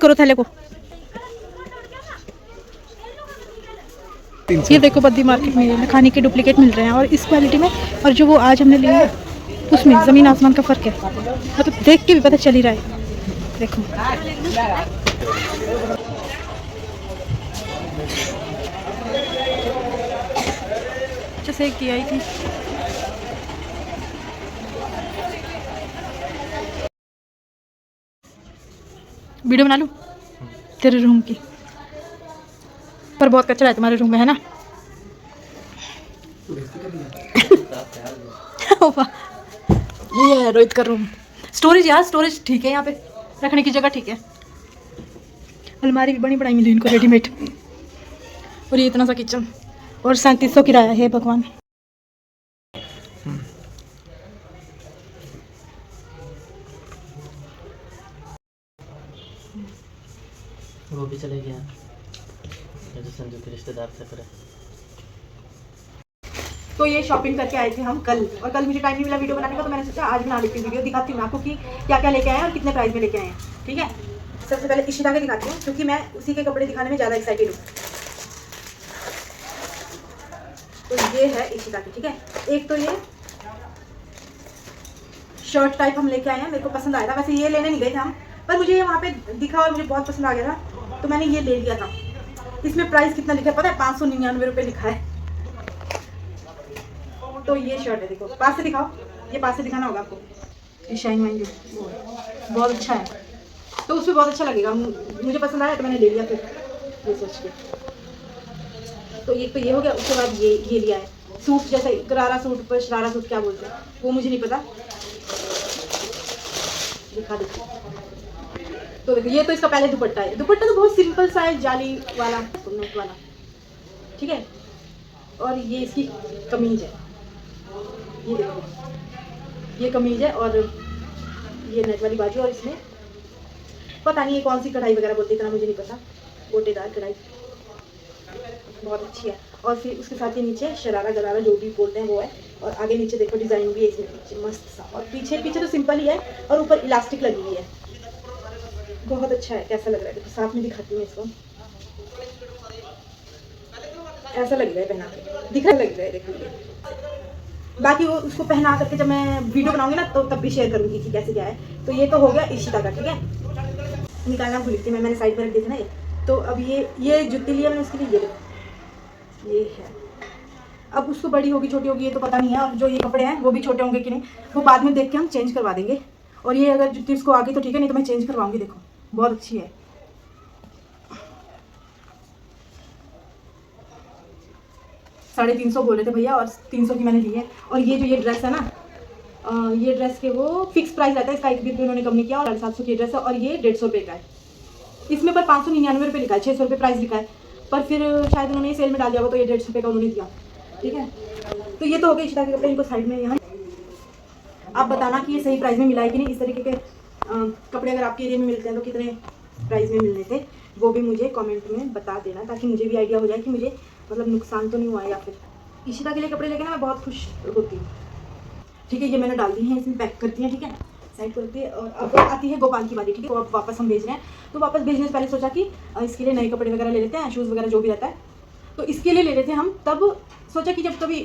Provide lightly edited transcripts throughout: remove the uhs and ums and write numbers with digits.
करो थैले को। ये देखो बद्दी मार्केट में लखानी के डुप्लीकेट मिल रहे हैं और इस क्वालिटी में, और जो वो आज हमने लिया है उसमें ज़मीन आसमान का फ़र्क है। तो देख के भी पता चल ही रहा है। देखो अच्छा से की आई थी। वीडियो बना लूँ तेरे रूम की, पर बहुत कचरा है तुम्हारे रूम में, है ना? ये है रोहित का रूम। स्टोरेज यार, स्टोरेज ठीक है, यहाँ पे रखने की जगह ठीक है। अलमारी भी बड़ी बनाई मिली इनको रेडीमेड। और ये इतना सा किचन, और 3700 किराया है। भगवान वो भी चले गया जो संजू के रिश्तेदार से करे। तो ये शॉपिंग करके आए थे हम कल, और कल मुझे टाइम नहीं मिला वीडियो बनाने का, तो मैंने सोचा आज बना लेती हूँ वीडियो। दिखाती हूँ आपको कि क्या क्या लेके आए हैं और कितने प्राइस में लेके आए हैं। ठीक है, सबसे पहले इशिता के दिखाती हूँ क्योंकि मैं उसी के कपड़े दिखाने में ज़्यादा एक्साइटेड हूँ। तो ये है इशिता की। ठीक है, एक तो ये शर्ट टाइप हम लेके आए हैं, मेरे को पसंद आया था। वैसे ये लेने नहीं गए थे हम, पर मुझे ये वहाँ पे दिखा और मुझे बहुत पसंद आ गया था, तो मैंने ये ले लिया था। इसमें प्राइस कितना लिखा है पता है? 599 रुपये लिखा है। तो ये शर्ट है, देखो पास से दिखाओ, ये पास से दिखाना होगा आपको। ये शाइन वाइन जो बहुत अच्छा है, तो उसमें बहुत अच्छा लगेगा। मुझे पसंद आया तो मैंने ले लिया फिर ये सोच के। तो एक तो ये हो गया। उसके बाद ये लिया है सूट, जैसे गरारा सूट पर शरारा सूट क्या बोलते हैं वो मुझे नहीं पता, दिखा देखो। तो देखो ये तो इसका पहले दुपट्टा है। दुपट्टा तो बहुत सिंपल सा है, जाली वाला नेट वाला। ठीक है, और ये इसकी कमीज है, ये देखो ये कमीज है और ये नेट वाली बाजू, और इसमें पता नहीं ये कौन सी कढ़ाई वगैरह बोलते, इतना मुझे नहीं पता। गोटेदार कढ़ाई बहुत अच्छी है। और फिर उसके साथ ये नीचे शरारा गरारा जो भी बोलते हैं वो है, और आगे नीचे देखो डिजाइन भी है इसमें पीछे मस्त सा, और पीछे तो सिंपल ही है और ऊपर इलास्टिक लगी हुई है। बहुत अच्छा है। कैसा लग रहा है देखो, साथ में दिखाती हूँ इसको। ऐसा लग रहा है पहना के, दिख रहा लग रहा है देखो ये। बाकी वो उसको पहना करके जब मैं वीडियो बनाऊंगी ना तो तब भी शेयर करूंगी कि कैसे क्या है। तो ये तो हो गया इशिता का। ठीक है, निकालना भूल थी मैंने साइड में रख दी थी ना ये। तो अब ये जुत्ती लिया मैंने उसके लिए, ये देखो ये है। अब उसको बड़ी होगी छोटी होगी ये तो पता नहीं है, और जो ये कपड़े हैं वो भी छोटे होंगे कि नहीं वो बाद में देख के हम चेंज करवा देंगे। और ये अगर जुत्ती उसको आ गई तो ठीक है, नहीं तो मैं चेंज करवाऊंगी। देखो बहुत अच्छी है। 350 बोले थे भैया और 300 की मैंने ली है। और ये ड्रेस है ना, ये ड्रेस के वो फिक्स प्राइस रहता है, इसका 1 भी उन्होंने कम नहीं किया। और 750 की ड्रेस है और ये 150 रुपये का है। इसमें पर 599 रुपये लिखा है, 600 रुपये प्राइस लिखा है, पर फिर शायद उन्होंने सेल में डाल दिया होगा तो ये 150 रुपये का उन्होंने दिया। ठीक है, तो ये तो हो गए इशिता के कपड़े। इनको साइड में यहाँ आप बताना कि ये सही प्राइस में मिला है कि नहीं। इस तरीके के कपड़े अगर आपके एरिया में मिलते हैं तो कितने प्राइस में मिलने थे वो भी मुझे कमेंट में बता देना, ताकि मुझे भी आइडिया हो जाए कि मुझे मतलब नुकसान तो नहीं हुआ। या फिर इशिता के लिए कपड़े लेके ना मैं बहुत खुश होती हूँ। ठीक है, ये मैंने डाल दी है, इसमें पैक करती हैं। ठीक है, साइड करती है। और अब आती है गोपाल की बारी। ठीक है, तो अब वापस हम भेज रहे हैं, तो वापस भेजने से पहले सोचा कि इसके लिए नए कपड़े वगैरह ले लेते हैं, शूज़ वगैरह जो भी रहता है तो इसके लिए ले लेते हैं हम। तब सोचा कि जब कभी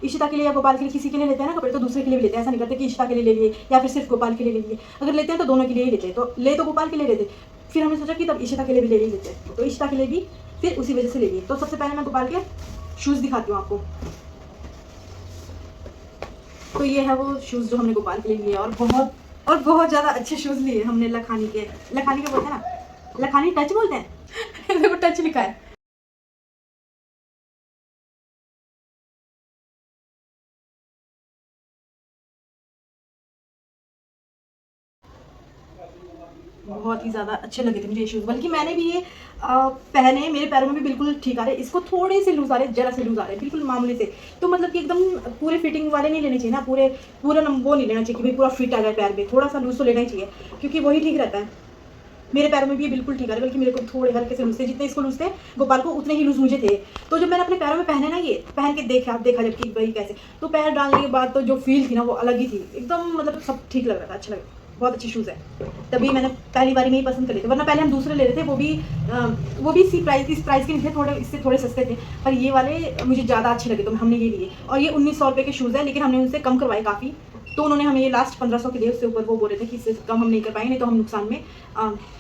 इशिता के लिए या गोपाल के लिए किसी के लिए लेते हैं ना कपड़े, तो दूसरे के लिए भी लेते हैं। ऐसा नहीं करते कि इशिता के लिए ले लिए या फिर सिर्फ गोपाल के लिए ले लिए। अगर लेते हैं तो दोनों के लिए ही लेते हैं। तो ले तो गोपाल के लिए लेते, फिर हमने सोचा कि तब इशिता के लिए भी ले ही लेते हैं, तो इशिता के लिए भी फिर उसी वजह से ले लिए। तो सबसे पहले मैं गोपाल के शूज़ दिखाती हूँ आपको। तो ये है वो शूज़ जो हमने गोपाल के लिए लिए, और बहुत ज़्यादा अच्छे शूज़ लिए हमने। लखानी के बोलते हैं ना, लखानी टच बोलते हैं। देखो टच लिखा है। बहुत ही ज़्यादा अच्छे लगे थे मुझे ये शूज़, बल्कि मैंने भी ये पहने, मेरे पैरों में भी बिल्कुल ठीक आ रहे। इसको थोड़े से लूज़ आ रहे, जरा से लूज़ आ रहे, बिल्कुल मामूली से। तो मतलब कि एकदम पूरे फिटिंग वाले नहीं लेने चाहिए ना, पूरा वो नहीं लेना चाहिए कि भाई पूरा फिट आ जाए पैर में। थोड़ा सा लूज़ तो लेना ही चाहिए, क्योंकि वही ठीक रहता है। मेरे पैरों में भी बिल्कुल ठीक आ रहे, बल्कि मेरे को थोड़े हल्के से लूज़ थे। जितने इसको लूज़ थे गोपाल को उतने ही लूज़ मुझे थे। तो जब मैंने अपने पैरों में पहने ना, ये पहन के देखा जबकि भाई कैसे, तो पैर डालने के बाद तो जो फील थी ना वो अलग ही थी एकदम। मतलब सब ठीक लग रहा था, अच्छा लग रहा था। बहुत अच्छे शूज़ है। तभी मैंने पहली बारी में ही पसंद कर लिए थे, वरना पहले हम दूसरे ले रहे थे, वो भी इस प्राइस के नहीं थे, थोड़े इससे थोड़े सस्ते थे, पर ये वाले मुझे ज़्यादा अच्छे लगे तो हमने ये लिए। और ये 1900 रुपये के शूज़ है, लेकिन हमने उनसे कम करवाए काफ़ी, तो उन्होंने हमें ये लास्ट 1500 के दिए। उससे ऊपर वो बोल रहे थे कि इससे कम हम नहीं कर पाएंगे, नहीं तो हम नुकसान में,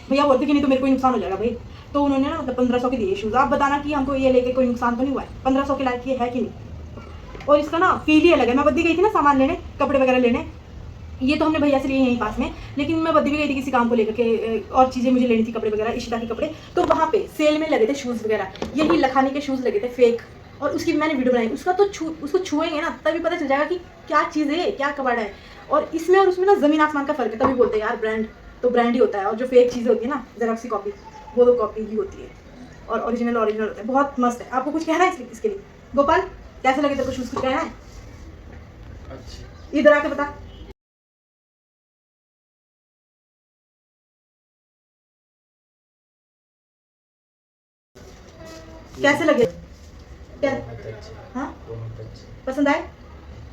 भैया बोलते कि नहीं तो मेरे को ही नुकसान हो जाएगा भाई। तो उन्होंने ना मतलब 1500 के दिए शूज़। आप बताना कि हमको ये लेके कोई नुकसान तो नहीं हुआ है, 1500 के लायक ये है कि नहीं। और इसका ना फील ही अलग है। मैं बद्दी गई थी ना सामान लेने, कपड़े वगैरह लेने, ये तो हमने भैया से लिए यहीं पास में, लेकिन मैं बद्दी भी गई थी किसी काम को लेकर के, और चीज़ें मुझे लेनी थी, कपड़े वगैरह, इशिता के कपड़े, तो वहाँ पे सेल में लगे थे शूज़ वगैरह, यही लखानी के शूज़ लगे थे फेक, और उसकी मैंने वीडियो बनाई। उसका तो उसको छुएंगे ना तभी पता चल जाएगा कि क्या चीज़ है, क्या कबाड़ा है। और इसमें और उसमें ना ज़मीन आसमान का फ़र्क है, तभी बोलते हैं यार ब्रांड तो ब्रांड ही होता है, और जो फेक चीज़ें होती है ना जेरॉक्स की कॉपी, वो तो कॉपी ही होती है, और ओरिजिनल होता है। बहुत मस्त है। आपको कुछ कहना है इसके लिए गोपाल? कैसे लगे तेरे को शूज़? कुछ कहना है? इधर आके बता। कैसे लगे? क्या? हाँ, पसंद आए?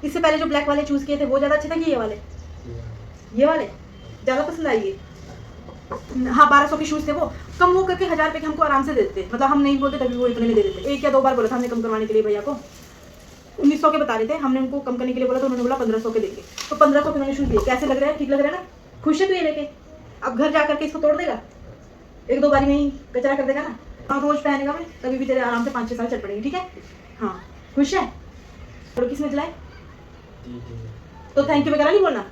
इससे पहले जो ब्लैक वाले चूज किए थे वो ज़्यादा अच्छे थे कि ये वाले? ये वाले ज़्यादा पसंद आई ये? हाँ, 1200 के शूज़ थे वो, कम वो करके 1000 रुपये के हमको आराम से दे देते, मतलब हम नहीं बोलते तभी वो इतने में दे देते। एक या दो बार बोला था हमने कम करवाने के लिए भैया को, 1900 के बता रहे थे, हमने उनको कम करने के लिए बोला तो उन्होंने बोला 1500 के देंगे, तो 1500 के उन्होंने शूज़ दिए। कैसे लग रहे हैं? ठीक लग रहा है ना? खुश है तू ये लेके? अब घर जा करके इसको तोड़ देगा, एक दो बारी में ही कचरा कर देगा ना, और रोज पहनेगा मैं, तभी भी तेरे आराम से 5-6 साल चल पड़ेंगे, ठीक है? हाँ, खुश है? और किसने चलाए? तो थैंक यू वगैरह नहीं बोलना।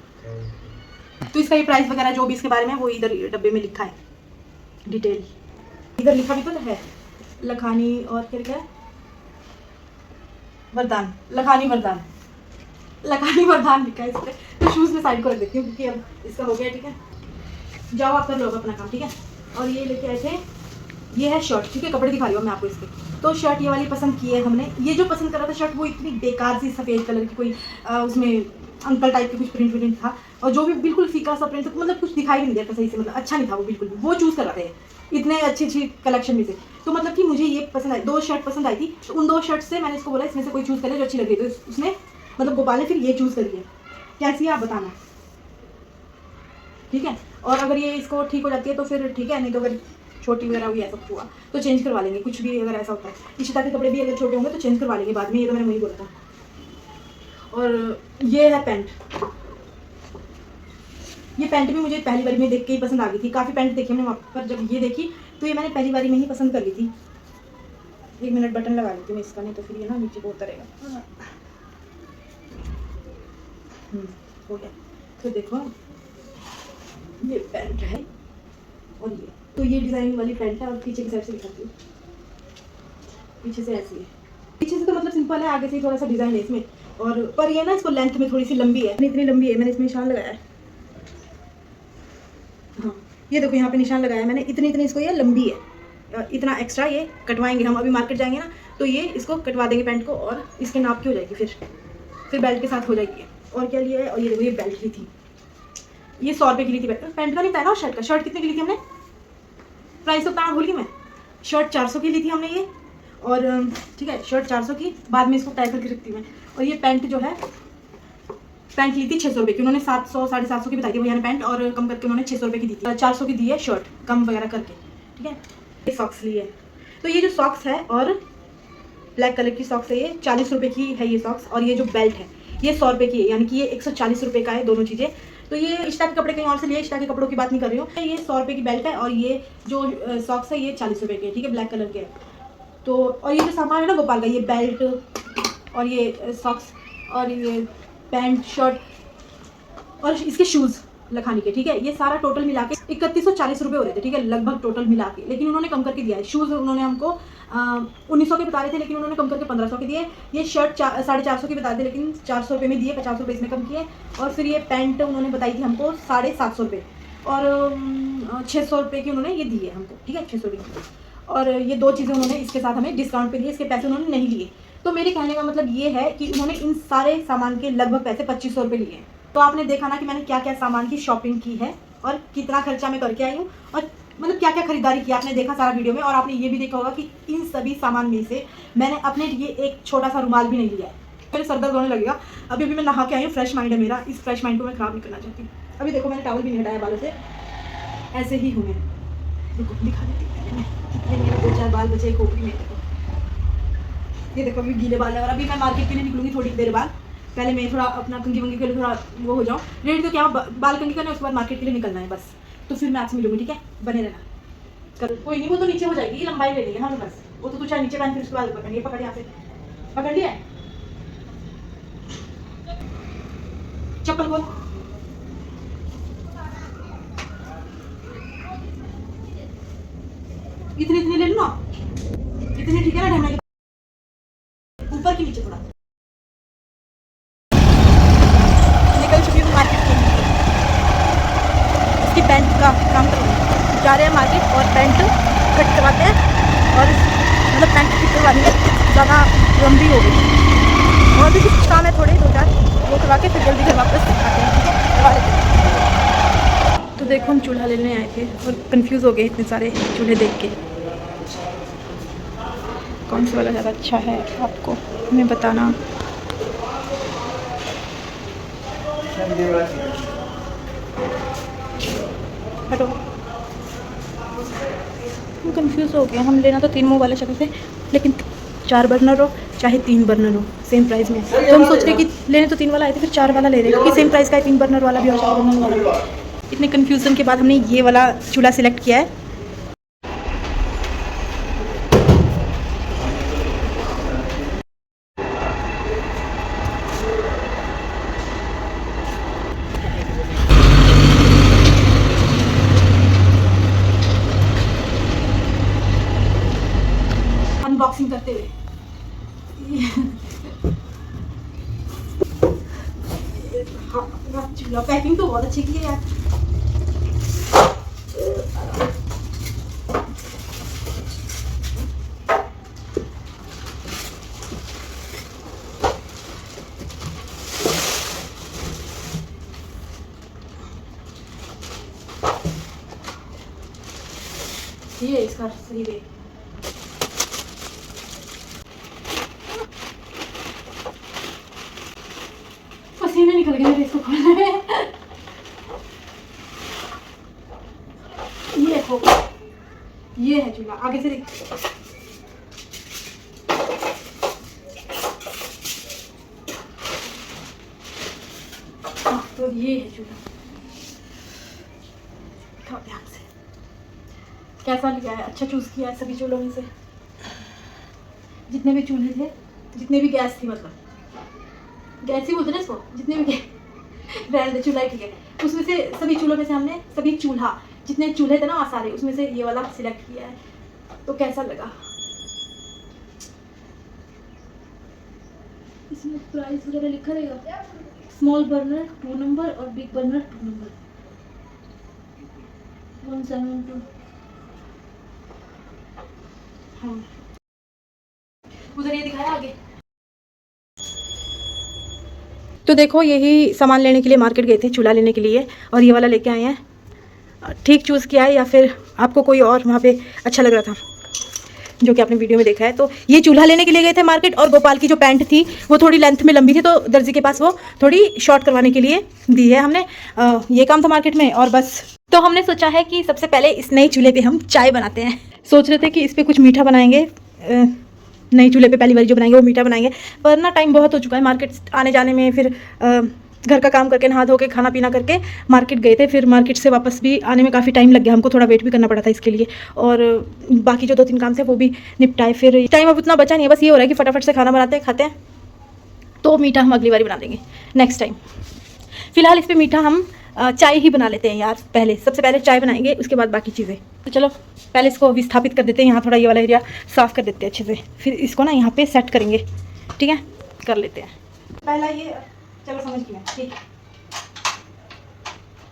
तो इसका ये प्राइस वगैरह जो भी इसके बारे में वो इधर डब्बे में लिखा है डिटेल, इधर लिखा भी तो है लखानी, और फिर क्या वरदान, लखानी वरदान लिखा है इस पर। तो शूज़ में साइड को रख देती हूँ क्योंकि अब इसका हो गया, ठीक है? जाओ आप कर लो अपना काम, ठीक है? और ये लेके आए थे, ये है शर्ट, ठीक है? कपड़े दिखा रही हूँ मैं आपको इसके। तो शर्ट ये वाली पसंद की है हमने। ये जो पसंद करा था शर्ट वो इतनी बेकार सी सफ़ेद कलर की, कोई उसमें अंकल टाइप की कुछ प्रिंट था, और जो भी बिल्कुल फीका सा प्रिंट था, मतलब कुछ दिखाई नहीं देता सही से, मतलब अच्छा नहीं था वो बिल्कुल भी। वो चूज़ कर रहे थे इतने अच्छी कलेक्शन में से, तो मतलब कि मुझे ये पसंद आई, 2 शर्ट पसंद आई थी। तो उन 2 शर्ट से मैंने इसको बोला इसमें से कोई चूज़ कर ले जो अच्छी लग रही है, तो उसने मतलब गोपाल ने फिर ये चूज़ करी है। कैसी है आप बताना, ठीक है? और अगर ये इसको ठीक हो जाती है तो फिर ठीक है, नहीं तो अगर छोटी वगैरह हुई ऐसा हुआ तो चेंज करवा लेंगे, कुछ भी अगर ऐसा होता है। इशिता के कपड़े भी अगर छोटे होंगे तो चेंज करवा लेंगे बाद में, ये तो मैंने वही बोला था। और ये है पैंट, ये पैंट भी मुझे पहली बारी में देख के ही पसंद आ गई थी। काफ़ी पैंट देखी हमने वहाँ पर, जब ये देखी तो ये मैंने पहली बारी में ही पसंद कर ली थी। 1 मिनट बटन लगा लेती हूँ मैं इसका, नहीं तो फिर ये ना नीचे को उतरेगा। हो गया। तो देखो ये पैंट है, और ये तो ये डिज़ाइन वाली पैंट है, और पीछे की साइड से दिखाती हूँ, पीछे से ऐसी है। पीछे से तो मतलब सिंपल है, आगे से थोड़ा सा डिज़ाइन है इसमें, और पर ये ना इसको लेंथ में थोड़ी सी लंबी है, इतनी लंबी है। मैंने इसमें निशान लगाया है, हाँ ये देखो यहाँ पे निशान लगाया है मैंने, इतनी इसको ये लंबी है, इतना एक्स्ट्रा ये कटवाएंगे हम। अभी मार्केट जाएंगे ना तो ये इसको कटवा देंगे पैंट को, और इसके नाप की हो जाएगी, फिर बेल्ट के साथ हो जाएगी। और क्या लिया है? और ये देखो ये बेल्ट ली थी, ये 100 रुपये की ली थी पैंट का नहीं पहना, और शर्ट का। शर्ट कितने की ली थी हमने? प्राइस तो बताना भूल गई मैं। शर्ट 400 की ली थी हमने ये, और ठीक है शर्ट 400 की, बाद में इसको तय करके रखती मैं। और ये पैंट जो है, पैंट ली थी 600 रुपये की, उन्होंने 700 750 की बताई थी भैया ने पैंट, और कम करके उन्होंने 600 रुपये की दी थी, 400 की दी है शर्ट कम वगैरह करके, ठीक है? ये सॉक्स लिए, तो ये जो सॉक्स है और ब्लैक कलर की सॉक्स है, ये 40 रुपये की है ये सॉक्स, और ये जो बेल्ट है ये 100 रुपये की है, यानी कि ये 140 रुपये का है दोनों चीज़ें। तो ये इशिता के कपड़े कहीं और से लिए, इशिता के कपड़ों की बात नहीं कर रही हूँ। ये 100 रुपये की बेल्ट है, और ये जो सॉक्स है ये 40 रुपये के, ठीक है? ब्लैक कलर के। तो और ये जो सामान है ना गोपाल का, ये बेल्ट और ये सॉक्स और ये पैंट शर्ट और इसके शूज़ लखानी के, ठीक है? ये सारा टोटल मिला के 3140 रुपये हो रहे थे, ठीक है? लगभग टोटल मिला के, लेकिन उन्होंने कम करके दिया है। शूज़ उन्होंने हमको 1900 के बता रहे थे, लेकिन उन्होंने कम करके 1500 के दिए। ये शर्ट 450 की बता थे, लेकिन 400 रुपये में दिए, 50 रुपये इसमें कम किए। और फिर ये पैंट उन्होंने बताई थी हमको 750 रुपये, और 600 रुपये की उन्होंने ये दी है हमको, ठीक है? 600 रुपये। और ये 2 चीज़ें उन्होंने इसके साथ हमें डिस्काउंट पे दिए, इसके पैसे उन्होंने नहीं लिए। तो मेरे कहने का मतलब ये है कि उन्होंने इन सारे सामान के लगभग पैसे 2500 रुपये लिए हैं। तो आपने देखा ना कि मैंने क्या क्या सामान की शॉपिंग की है और कितना खर्चा मैं करके आई हूँ, और मतलब क्या क्या खरीदारी की आपने देखा सारा वीडियो में। और आपने ये भी देखा होगा कि इन सभी सामान में से मैंने अपने लिए एक छोटा सा रुमाल भी नहीं लिया है। मेरे सर दर्द होने लगेगा। अभी मैं नहा के आई हूँ, फ्रेश माइंड है मेरा, इस फ्रेश माइंड को मैं ख़राब नहीं करना चाहती। अभी देखो मैंने टॉवल भी नहीं हटाया बालों से, ऐसे ही हूँ मैं। देखो दिखा देती हूँ पहले मैं, कितने मेरे 2-4 बाल बचे खोपड़ी में। ये देखो अभी गीले बाल है, और अभी मैं मार्केट के लिए निकलूंगी थोड़ी देर बाद। पहले मैं थोड़ा अपना कंघी वंगी के लिए थोड़ा वो हो जाऊँ रेडी, तो क्या बाल कंघी करना है, उसके बाद मार्केट के लिए निकलना है बस। तो फिर मैं आपसे मिलूंगी, ठीक है, बने रहना। कर कोई नहीं, वो तो नीचे हो जाएगी, लंबाई ले लेंगे हम बस। वो तो तू चाहे नीचे पहन, फिर उसके बाद पकड़, ये पकड़, यहाँ से पकड़ लिया। चप्पल बोल। इतनी इतनी ले लो ना, इतनी ठीक है ना, ढंग ऊपर की नीचे थोड़ा। निकल चुकी हूँ मार्केट के लिए, इसकी पैंट का काम कर जा रहे हैं मार्केट, और पैंट कट करवाते हैं, और मतलब पैंट कट करवानी है, ज़्यादा लंबी हो गई, और भी कुछ काम है थोड़े 2-4, वो करवा के फिर जल्दी घर वापस आते हैं, ठीक है, करवा लेते हैं। तो देखो हम चूल्हा लेने आए थे और कंफ्यूज हो गए इतने सारे चूल्हे देख के। कौन सा वाला ज़्यादा अच्छा है आपको हमें बताना। हटो, हम कंफ्यूज हो गए। हम लेना तो 3 मुँह वाला शक्ल से, लेकिन 4 बर्नर हो चाहे 3 बर्नर हो सेम प्राइस में। तो हम सोच रहे कि लेने तो 3 वाला आए थे, फिर 4 वाला ले रहे हैं, क्योंकि सेम प्राइस का है, 3 बर्नर वाला भी और 4 बर्नर वाला भी। इतने कन्फ्यूज़न के बाद हमने ये वाला चूल्हा सिलेक्ट किया है। अनबॉक्सिंग करते हुए हाँ, चूल्हा पैकिंग तो बहुत अच्छी की है यार। ये इसका सही वे। पसीने निकल गए मेरे इसको खोलने में। ये देखो, ये है चूल्हा, आगे से देख। तो ये है चूल्हा, ध्यान से। कैसा लिया है, अच्छा चूज किया है सभी चूल्हों में से। जितने भी चूल्हे थे, जितने भी गैस थी, मतलब गैस ही बोलते ना इसको, जितने भी रहने दे, चूल्हा ही ठीक है, उसमें से सभी चूल्हों में से हमने सभी चूल्हा जितने चूल्हे थे ना सारे, उसमें से ये वाला सिलेक्ट किया है। तो कैसा लगा, इसमें प्राइस वगैरह लिखा रहेगा। स्मॉल बर्नर 2 नंबर और बिग बर्नर 2 नंबर 172। हाँ, उधर ये दिखाया आगे। तो देखो यही सामान लेने के लिए मार्केट गए थे, चूल्हा लेने के लिए, और ये वाला लेके आए हैं। ठीक चूज़ किया है या फिर आपको कोई और वहाँ पे अच्छा लग रहा था जो कि आपने वीडियो में देखा है? तो ये चूल्हा लेने के लिए गए थे मार्केट, और गोपाल की जो पैंट थी वो थोड़ी लेंथ में लंबी थी, तो दर्जी के पास वो थोड़ी शॉर्ट करवाने के लिए दी है हमने। ये काम था मार्केट में, और बस। तो हमने सोचा है कि सबसे पहले इस नए चूल्हे पे हम चाय बनाते हैं। सोच रहे थे कि इस पर कुछ मीठा बनाएंगे, नई चूल्हे पे पहली बार जो बनाएंगे वो मीठा बनाएंगे, पर ना टाइम बहुत हो चुका है मार्केट आने जाने में। फिर घर का काम करके, नहा धो के, खाना पीना करके मार्केट गए थे, फिर मार्केट से वापस भी आने में काफ़ी टाइम लग गया, हमको थोड़ा वेट भी करना पड़ा था इसके लिए, और बाकी जो 2-3 काम थे वो भी निपटाए। फिर टाइम अब उतना बचा नहीं है, बस ये हो रहा है कि फटाफट से खाना बनाते हैं, खाते हैं। तो मीठा हम अगली बार बना देंगे, नेक्स्ट टाइम। फिलहाल इस पर मीठा हम चाय ही बना लेते हैं यार। पहले सबसे पहले चाय बनाएंगे, उसके बाद बाकी चीज़ें। तो चलो पहले इसको विस्थापित कर देते हैं, यहाँ थोड़ा ये वाला एरिया साफ़ कर देते हैं अच्छे से, फिर इसको ना यहाँ पे सेट करेंगे, ठीक है, कर लेते हैं। पहला ये, चलो समझ गया, ठीक है।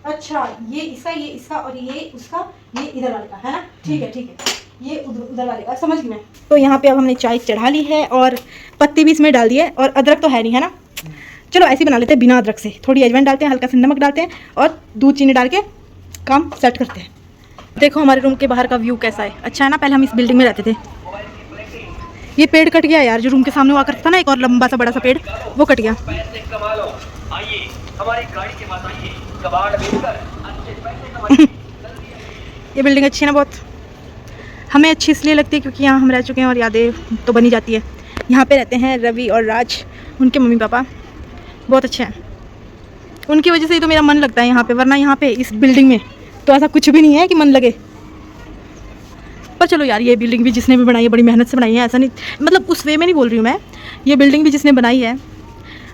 अच्छा, ये इसका और ये उसका, ये इधर वाले का है ना, ठीक है ठीक है, ये उधर वाले का, समझ गई मैं। तो यहाँ पे अब हमने चाय चढ़ा ली है, और पत्ती भी इसमें डाल दी है, और अदरक तो है नहीं, है ना। चलो ऐसे ही बना लेते हैं बिना अदरक से। थोड़ी अजवाइन डालते हैं, हल्का सा नमक डालते हैं, और दूध चीनी डाल के काम सेट करते हैं। देखो हमारे रूम के बाहर का व्यू कैसा है, अच्छा है ना। पहले हम इस बिल्डिंग में रहते थे। ये पेड़ कट गया यार, जो रूम के सामने हुआ करता था ना, एक और लंबा सा बड़ा सा पेड़, वो कट गया। आइए हमारी गाड़ी के पास आइए। ये बिल्डिंग अच्छी है ना बहुत, हमें अच्छी इसलिए लगती है क्योंकि यहाँ हम रह चुके हैं और यादें तो बनी जाती है। यहाँ पे रहते हैं रवि और राज, उनके मम्मी पापा बहुत अच्छे हैं, उनकी वजह से ही तो मेरा मन लगता है यहाँ पे, वरना यहाँ पे इस बिल्डिंग में तो ऐसा कुछ भी नहीं है कि मन लगे। पर चलो यार, ये बिल्डिंग भी जिसने भी बनाई है बड़ी मेहनत से बनाई है, ऐसा नहीं मतलब उस वे में नहीं बोल रही हूँ मैं, ये बिल्डिंग भी जिसने बनाई है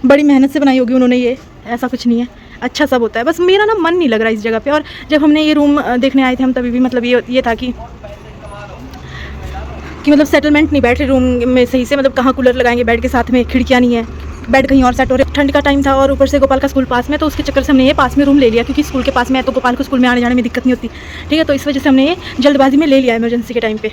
बड़ी मेहनत से बनाई होगी उन्होंने, ये ऐसा कुछ नहीं है, अच्छा सब होता है। बस मेरा ना मन नहीं लग रहा इस जगह पे। और जब हमने ये रूम देखने आए थे हम, तभी भी मतलब ये था कि मतलब सेटलमेंट नहीं बैठ रही रूम में सही से, मतलब कहाँ कूलर लगाएंगे बेड के साथ में, खिड़कियाँ नहीं है, बेड कहीं और सेट हो रहे, ठंड का टाइम था और ऊपर से गोपाल का स्कूल पास में, तो उसके चक्कर से हमने ये पास में रूम ले लिया, क्योंकि स्कूल के पास में है तो गोपाल को स्कूल में आने जाने में दिक्कत नहीं होती, ठीक है। तो इस वजह से हमने ये जल्दबाजी में ले लिया इमरजेंसी के टाइम पे,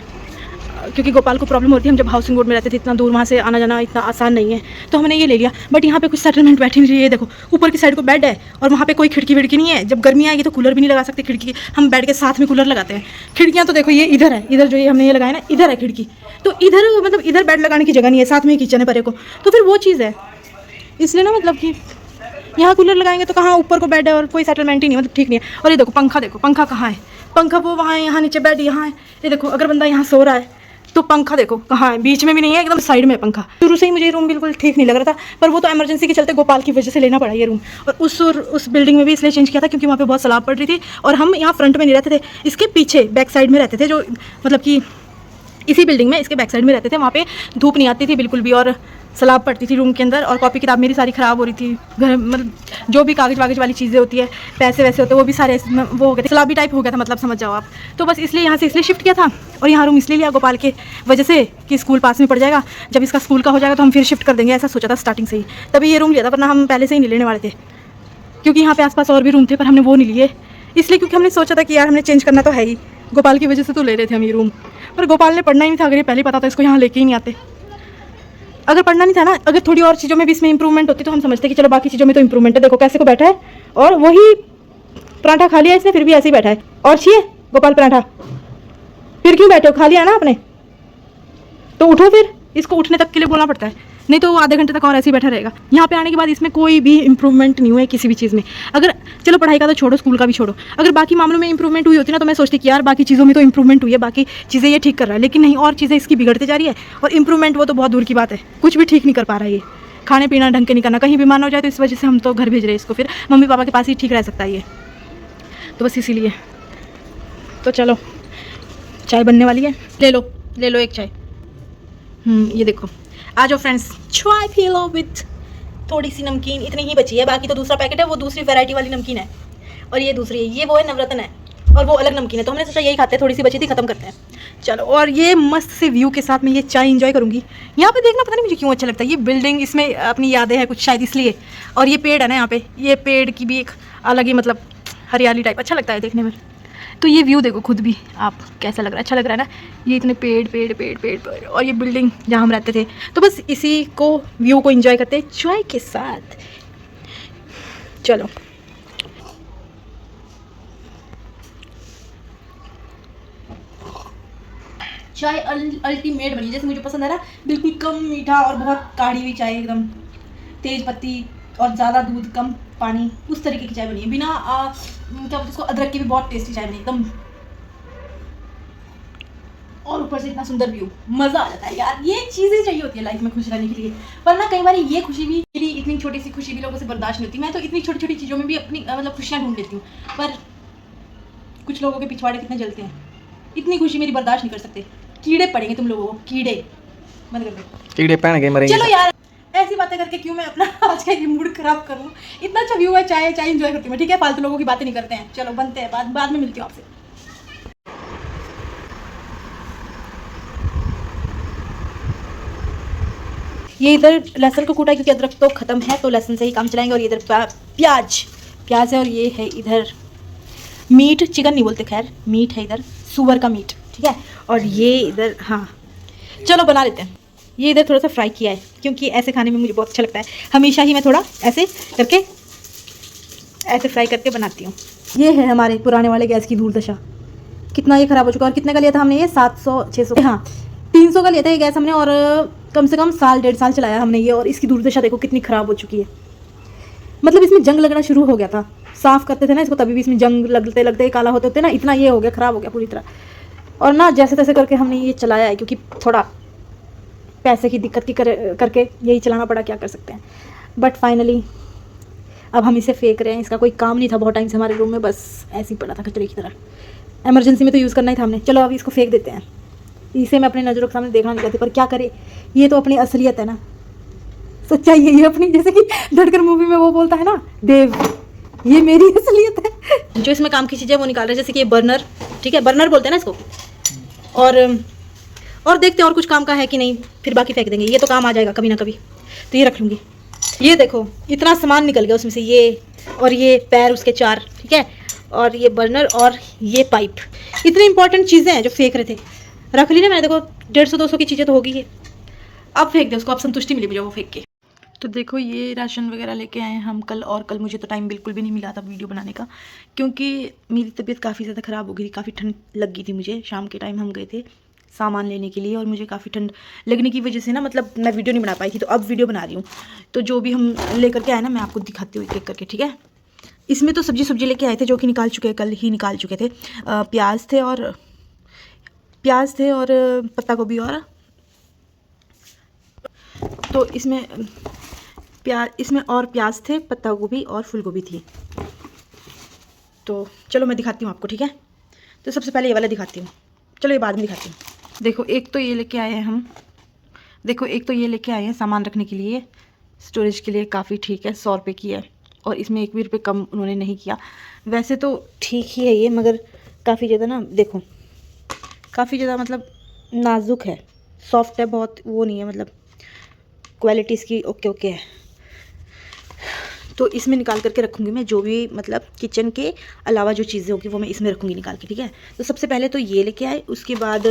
क्योंकि गोपाल को प्रॉब्लम होती है, हम जब हाउसिंग बोर्ड में रहते थे इतना दूर वहाँ से आना जाना इतना आसान नहीं है, तो हमने ये ले लिया। बट यहाँ पे कुछ सेटलमेंट बैठी नहीं रही है, देखो ऊपर की साइड को बेड है और वहाँ पे कोई खिड़की विड़की नहीं है, जब गर्मी आएगी तो कूलर भी नहीं लगा सकते खिड़की, हम बेड के साथ में कूलर लगाते हैं। खिड़कियाँ तो देखो ये इधर है, इधर जो ये हमने ये लगाया ना इधर है खिड़की, तो इधर मतलब इधर बेड लगाने की जगह नहीं है, साथ में ही किचन है परे को, तो फिर वो चीज़ है, इसलिए ना मतलब कि यहाँ कूलर लगाएंगे तो कहाँ ऊपर को बेड है और कोई सेटलमेंट ही नहीं, मतलब ठीक नहीं है। और ये देखो पंखा कहाँ है, पंखा वो वहाँ है, यहाँ नीचे बेड यहाँ है, ये देखो अगर बंदा यहाँ सो रहा है तो पंखा देखो कहाँ है, बीच में भी नहीं है, एकदम साइड में पंखा। शुरू से ही मुझे ये रूम बिल्कुल ठीक नहीं लग रहा था, पर वो तो इमरजेंसी के चलते गोपाल की वजह से लेना पड़ा ये रूम। और उस बिल्डिंग में भी इसलिए चेंज किया था क्योंकि वहाँ पे बहुत सलाब पड़ रही थी और हम यहाँ फ्रंट में नहीं रहते थे, इसके पीछे बैक साइड में रहते थे, जो मतलब कि इसी बिल्डिंग में इसके बैक साइड में रहते थे, वहाँ पे धूप नहीं आती थी बिल्कुल भी और सलाब पड़ती थी रूम के अंदर, और कॉपी किताब मेरी सारी ख़राब हो रही थी, घर मतलब जो भी कागज़ वागज वाली चीज़ें होती है, पैसे वैसे होते हैं वो भी सारे वो हो गए थे, सलाबी टाइप हो गया था, मतलब समझ जाओ आप। तो बस इसलिए यहाँ से इसलिए शिफ्ट किया था और यहाँ रूम इसलिए लिया गोपाल के वजह से कि स्कूल पास में पड़ जाएगा, जब इसका स्कूल का हो जाएगा तो हम फिर शिफ्ट कर देंगे, ऐसा सोचा था स्टार्टिंग से ही, तभी ये रूम लिया था, वरना हम पहले से ही नहीं लेने वाले थे, क्योंकि यहाँ पे आसपास और भी रूम थे पर हमने वो नहीं लिए, इसलिए क्योंकि हमने सोचा था कि यार हमने चेंज करना तो है ही, गोपाल की वजह से तो ले रहे थे हम ये रूम, पर गोपाल ने पढ़ना ही नहीं था, अगर ये पहले पता था इसको यहाँ लेके ही नहीं आते। अगर पढ़ना नहीं था ना, अगर थोड़ी और चीज़ों में भी इसमें इंप्रूवमेंट होती तो हम समझते कि चलो बाकी चीज़ों में तो इंप्रूवमेंट है, देखो कैसे को बैठा है और वही पराठा खा लिया इसने, फिर भी ऐसे ही बैठा है। और चाहिए गोपाल पराठा, फिर क्यों बैठे हो, खा लिया ना आपने तो उठो, फिर इसको उठने तक के लिए बोलना पड़ता है, नहीं तो वो आधे घंटे तक और ऐसे ही बैठा रहेगा। यहाँ पे आने के बाद इसमें कोई भी इंप्रूवमेंट नहीं हुआ है किसी भी चीज़ में, अगर चलो पढ़ाई का तो छोड़ो, स्कूल का भी छोड़ो, अगर बाकी मामलों में इंप्रूवमेंट हुई होती ना तो मैं सोचती कि यार बाकी चीज़ों में तो इंप्रूवमेंट हुई है, बाकी चीज़ें ये ठीक कर रहा है, लेकिन नहीं, और चीज़ें इसकी बिगड़ते जा रही है, और इंप्रूवमेंट वो तो बहुत दूर की बात है, कुछ भी ठीक नहीं कर पा रहा है ये, खाने पीना ढंग के नहीं करना, कहीं बीमार हो जाए तो इस वजह से हम तो घर भेज रहे हैं इसको, फिर मम्मी पापा के पास ही ठीक रह सकता है ये, तो बस इसीलिए। तो चलो चाय बनने वाली है, ले लो एक चाय, ये देखो, आ जाओ फ्रेंड्स, चाय पी लो विथ थोड़ी सी नमकीन, इतनी ही बची है, बाकी तो दूसरा पैकेट है, वो दूसरी वैरायटी वाली नमकीन है, और ये दूसरी है, ये वो है नवरत्न है, और वो अलग नमकीन है, तो हमने सोचा यही खाते हैं, थोड़ी सी बची थी खत्म करते हैं। चलो, और ये मस्त से व्यू के साथ मैं ये चाय इंजॉय करूँगी, यहाँ पे देखना पता नहीं मुझे क्यों अच्छा लगता है, ये बिल्डिंग इसमें अपनी यादें हैं कुछ शायद इसलिए, और ये पेड़ है ना यहाँ पे, ये पेड़ की भी एक अलग ही मतलब हरियाली टाइप अच्छा लगता है देखने में। तो ये व्यू देखो खुद भी आप कैसा लग रहा है, अच्छा लग रहा है ना, ये इतने पेड़ और ये बिल्डिंग जहाँ हम रहते थे, तो बस इसी को व्यू को एंजॉय करते हैं चाय के साथ। चलो चाय अल्टीमेट बनी, जैसे मुझे पसंद है ना, बिल्कुल कम मीठा और बहुत काढ़ी हुई चाय, एकदम तेज पत्ती और ज़्यादा दूध कम पानी, उस तरीके की चाय बनी है, बिना क्या बोलते उसको, अदरक की भी बहुत टेस्टी चाय बनी एकदम, और ऊपर से इतना सुंदर व्यू, मज़ा आ जाता है यार, ये चीज़ें चाहिए होती है लाइफ में खुश रहने के लिए, वरना कई बार ये खुशी भी, मेरी इतनी छोटी सी खुशी भी लोगों से बर्दाश्त नहीं होती, मैं तो इतनी छोटी छोटी चीज़ों में भी अपनी मतलब खुशियाँ ढूंढ लेती हूँ, पर कुछ लोगों के पिछवाड़े कितने जलते हैं, इतनी खुशी मेरी बर्दाश्त नहीं कर सकते, कीड़े पड़ेंगे तुम लोगों को, कीड़े मत कर दो, कीड़े पहन के मरेंगे। चलो यार, ऐसी बातें करके क्यों मैं अपना आज का ये मूड खराब करूँ, इतना अच्छा व्यू है, चाय एंजॉय करती हूँ मैं, ठीक है, फालतू लोगों की बातें नहीं करते हैं। चलो बनते हैं, बाद में मिलती हूँ आपसे। ये इधर लहसुन को कूटा क्योंकि अदरक तो ख़त्म है, तो लहसुन से ही काम चलाएंगे, और ये इधर प्याज है, और ये है इधर मीट, चिकन नहीं बोलते खैर, मीट है इधर, सुअर का मीट, ठीक है, और ये इधर, हाँ चलो बना लेते हैं। ये इधर थोड़ा सा फ्राई किया है क्योंकि ऐसे खाने में मुझे बहुत अच्छा लगता है, हमेशा ही मैं थोड़ा ऐसे करके ऐसे फ्राई करके बनाती हूँ। ये है हमारे पुराने वाले गैस की दुर्दशा, कितना ये ख़राब हो चुका है, और कितने का लिया था हमने ये 700-600, हाँ 300 का लिया था ये गैस हमने, और कम से कम 1.5 साल चलाया हमने ये, और इसकी दुर्दशा देखो कितनी ख़राब हो चुकी है, मतलब इसमें जंग लगना शुरू हो गया था, साफ़ करते थे ना इसको, तभी भी इसमें जंग लगते लगते काला होते होते ना इतना ये हो गया, ख़राब हो गया पूरी तरह। और ना जैसे तैसे करके हमने ये चलाया है, क्योंकि थोड़ा पैसे की दिक्कत की करके यही चलाना पड़ा, क्या कर सकते हैं। बट फाइनली अब हम इसे फेंक रहे हैं। इसका कोई काम नहीं था बहुत टाइम से हमारे रूम में, बस ऐसे ही पड़ा था कचरे की तरह। इमरजेंसी में तो यूज़ करना ही था हमने। चलो अभी इसको फेंक देते हैं। इसे मैं अपनी नज़रों के सामने देखना नहीं चाहती, पर क्या करे, ये तो अपनी असलियत है ना, सच्चाई है ये अपनी। जैसे कि धड़कन मूवी में वो बोलता है ना, देव, ये मेरी असलियत है। जो इसमें काम की चीज़ें वो निकाल रहे हैं, जैसे कि ये बर्नर, ठीक है, बर्नर बोलते हैं ना इसको। और देखते हैं और कुछ काम का है कि नहीं, फिर बाकी फेंक देंगे। ये तो काम आ जाएगा कभी ना कभी, तो ये रख लूँगी। ये देखो इतना सामान निकल गया उसमें से, ये और ये पैर उसके 4, ठीक है, और ये बर्नर और ये पाइप। इतनी इंपॉर्टेंट चीज़ें हैं जो फेंक रहे थे, रख ली ना मैंने। देखो 150-200 की चीज़ें तो होगी ये, अब फेंक दे उसको, अब संतुष्टि मिली मुझे वो फेंक के। तो देखो ये राशन वगैरह लेके आए हैं हम कल, और कल मुझे तो टाइम बिल्कुल भी नहीं मिला था वीडियो बनाने का, क्योंकि मेरी तबीयत काफ़ी ज़्यादा ख़राब हो गई थी, काफ़ी ठंड लग गई थी मुझे। शाम के टाइम हम गए थे सामान लेने के लिए, और मुझे काफ़ी ठंड लगने की वजह से ना, मतलब मैं वीडियो नहीं बना पाई थी, तो अब वीडियो बना रही हूँ। तो जो भी हम लेकर के आए ना, मैं आपको दिखाती हूँ एक एक करके, ठीक है। इसमें तो सब्जी लेके आए थे, जो कि निकाल चुके हैं, कल ही निकाल चुके थे। प्याज थे और पत्ता गोभी, और तो इसमें प्याज थे, पत्ता गोभी और फूल गोभी थी। तो चलो मैं दिखाती हूँ आपको, ठीक है। तो सबसे पहले ये वाला दिखाती हूँ, चलो ये बाद में दिखाती हूँ। देखो एक तो ये लेके आए हैं हम, देखो एक तो ये लेके आए हैं सामान रखने के लिए, स्टोरेज के लिए, काफ़ी ठीक है, 100 रुपये की है, और इसमें 1 भी रुपये कम उन्होंने नहीं किया। वैसे तो ठीक ही है ये, मगर काफ़ी ज़्यादा ना, देखो काफ़ी ज़्यादा मतलब नाजुक है, सॉफ्ट है बहुत, वो नहीं है, मतलब क्वालिटी इसकी ओके है। तो इसमें निकाल करके रखूँगी मैं, जो भी मतलब किचन के अलावा जो चीज़ें होगी वो मैं इसमें रखूँगी निकाल के, ठीक है। तो सबसे पहले तो ये लेके आए, उसके बाद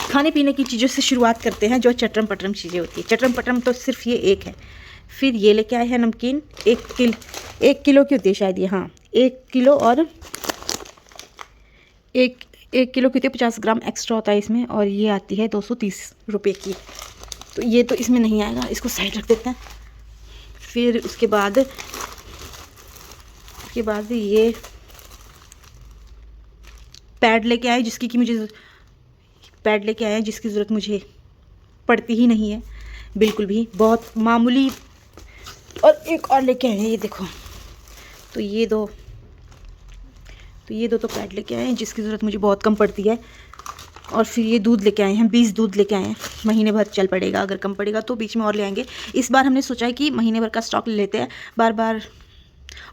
खाने पीने की चीज़ों से शुरुआत करते हैं, जो चटरम पटरम चीज़ें होती है। चटरम पटरम तो सिर्फ ये एक है। फिर ये लेके आए हैं नमकीन, 1 किलो की होती है शायद ये, हाँ 1 किलो, और 1 किलो की होती है, 50 ग्राम एक्स्ट्रा होता है इसमें, और ये आती है 230 रुपये की। तो ये तो इसमें नहीं आएगा, इसको साइड रख देते हैं। फिर उसके बाद ये पैड लेके आए, जिसकी ज़रूरत मुझे पड़ती ही नहीं है बिल्कुल भी, बहुत मामूली। और एक और लेके आए हैं, ये देखो, तो ये दो तो पैड लेके आए हैं, जिसकी ज़रूरत मुझे बहुत कम पड़ती है। और फिर ये दूध लेके आए हैं, 20 दूध लेके आए हैं, महीने भर चल पड़ेगा, अगर कम पड़ेगा तो बीच में और ले आएंगे। इस बार हमने सोचा है कि महीने भर का स्टॉक ले लेते हैं बार,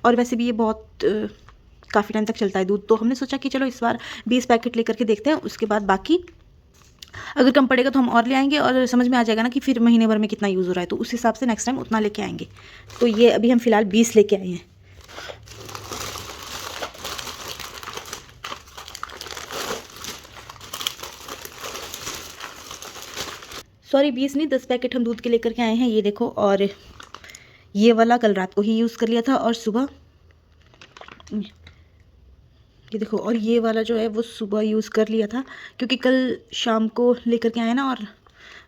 और वैसे भी ये बहुत काफ़ी टाइम तक चलता है दूध, तो हमने सोचा कि चलो इस बार 20 पैकेट लेकर के देखते हैं, उसके बाद बाकी अगर कम पड़ेगा तो हम और ले आएंगे, और समझ में आ जाएगा ना कि फिर महीने भर में कितना यूज़ हो रहा है, तो उस हिसाब से नेक्स्ट टाइम उतना लेके आएंगे। तो ये अभी हम फ़िलहाल 20 लेके आए हैं। सॉरी 20 नहीं, 10 पैकेट हम दूध के लेकर के आए हैं, ये देखो। और ये वाला कल रात को ही यूज़ कर लिया था, और सुबह ये देखो, और ये वाला जो है वो सुबह यूज़ कर लिया था, क्योंकि कल शाम को लेकर के आए ना, और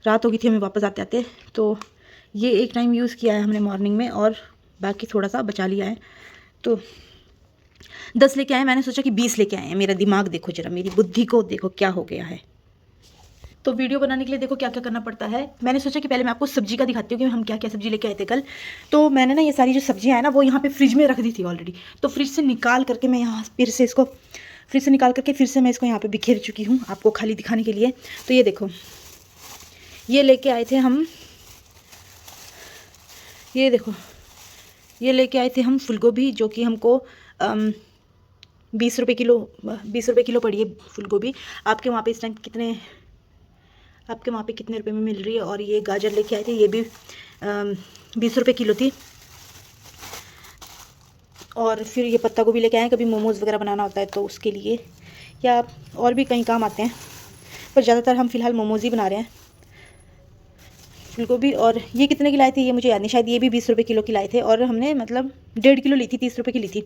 रात हो गई थी हमें वापस आते आते। तो ये एक टाइम यूज़ किया है हमने मॉर्निंग में, और बाकी थोड़ा सा बचा लिया है। तो 10 लेके आए, मैंने सोचा कि 20 लेके आए हैं। मेरा दिमाग देखो जरा, मेरी बुद्धि को देखो क्या हो गया है। तो वीडियो बनाने के लिए देखो क्या क्या करना पड़ता है। मैंने सोचा कि पहले मैं आपको सब्जी का दिखाती हूँ कि हम क्या क्या सब्जी लेके आए थे कल। तो मैंने ना ये सारी जो सब्जियाँ हैं ना, वो यहाँ पे फ्रिज में रख दी थी ऑलरेडी। तो फ्रिज से निकाल करके मैं यहाँ फिर से मैं इसको यहाँ पे बिखेर चुकी हूँ, आपको खाली दिखाने के लिए। तो ये देखो, ये लेके आए थे हम, ये देखो, ये लेके आए थे हम फूलगोभी, जो कि हमको 20 रुपये किलो पड़ी है फूलगोभी। आपके वहाँ पे इस टाइम कितने रुपए में मिल रही है। और ये गाजर लेके आए थे, ये भी 20 रुपये किलो थी। और फिर ये पत्ता गोभी लेके आए, कभी मोमोज़ वगैरह बनाना होता है तो उसके लिए, या और भी कई काम आते हैं, पर ज़्यादातर हम फ़िलहाल मोमोज़ ही बना रहे हैं। फूलगोभी, और ये कितने की लाए थे ये मुझे याद नहीं, शायद ये भी 20 रुपये किलो की लाए थे, और हमने मतलब 1.5 किलो ली थी, 30 रुपये की ली थी।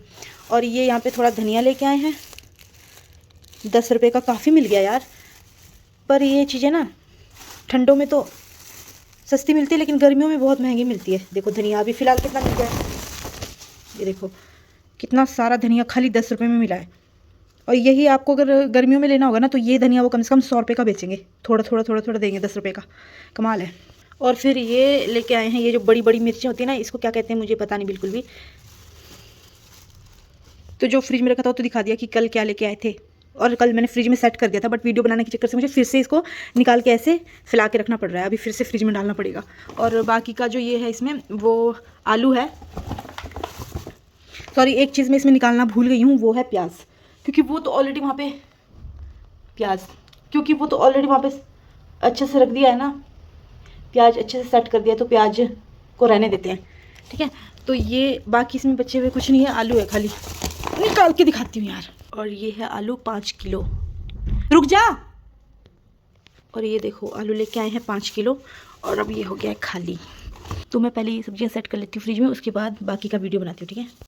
और ये यहाँ पे थोड़ा धनिया लेके आए हैं, 10 रुपये का, काफ़ी मिल गया यार। पर ये चीज़ें ना ठंडों में तो सस्ती मिलती है, लेकिन गर्मियों में बहुत महंगी मिलती है। देखो धनिया अभी फ़िलहाल कितना मिल गया है, ये देखो कितना सारा धनिया खाली 10 रुपये में मिला है। और यही आपको अगर गर्मियों में लेना होगा ना तो ये धनिया वो कम से कम 100 रुपये का बेचेंगे, थोड़ा थोड़ा थोड़ा थोड़ा देंगे 10 रुपये का, कमाल है। और फिर ये लेके आए हैं ये जो बड़ी बड़ी मिर्चें होती है ना, इसको क्या कहते हैं मुझे पता नहीं बिल्कुल भी। तो जो फ्रिज में रखा था वो तो दिखा दिया कि कल क्या लेके आए थे, और कल मैंने फ्रिज में सेट कर दिया था, बट वीडियो बनाने के चक्कर से मुझे फिर से इसको निकाल के ऐसे फैला के रखना पड़ रहा है, अभी फिर से फ्रिज में डालना पड़ेगा। और बाकी का जो ये है इसमें वो आलू है, सॉरी एक चीज़ मैं इसमें निकालना भूल गई हूँ, वो है प्याज, क्योंकि वो तो ऑलरेडी वहाँ पे अच्छे से रख दिया है ना, प्याज अच्छे से सेट कर दिया, तो प्याज को रहने देते हैं, ठीक है। तो ये बाकी इसमें बचे हुए कुछ नहीं है, आलू है खाली, निकाल के दिखाती हूँ यार। और ये है आलू 5 किलो, रुक जा। और ये देखो आलू लेके आए हैं 5 किलो, और अब ये हो गया है खाली। तो मैं पहले ये सब्जियां सेट कर लेती हूँ फ्रिज में, उसके बाद बाकी का वीडियो बनाती हूँ, ठीक है।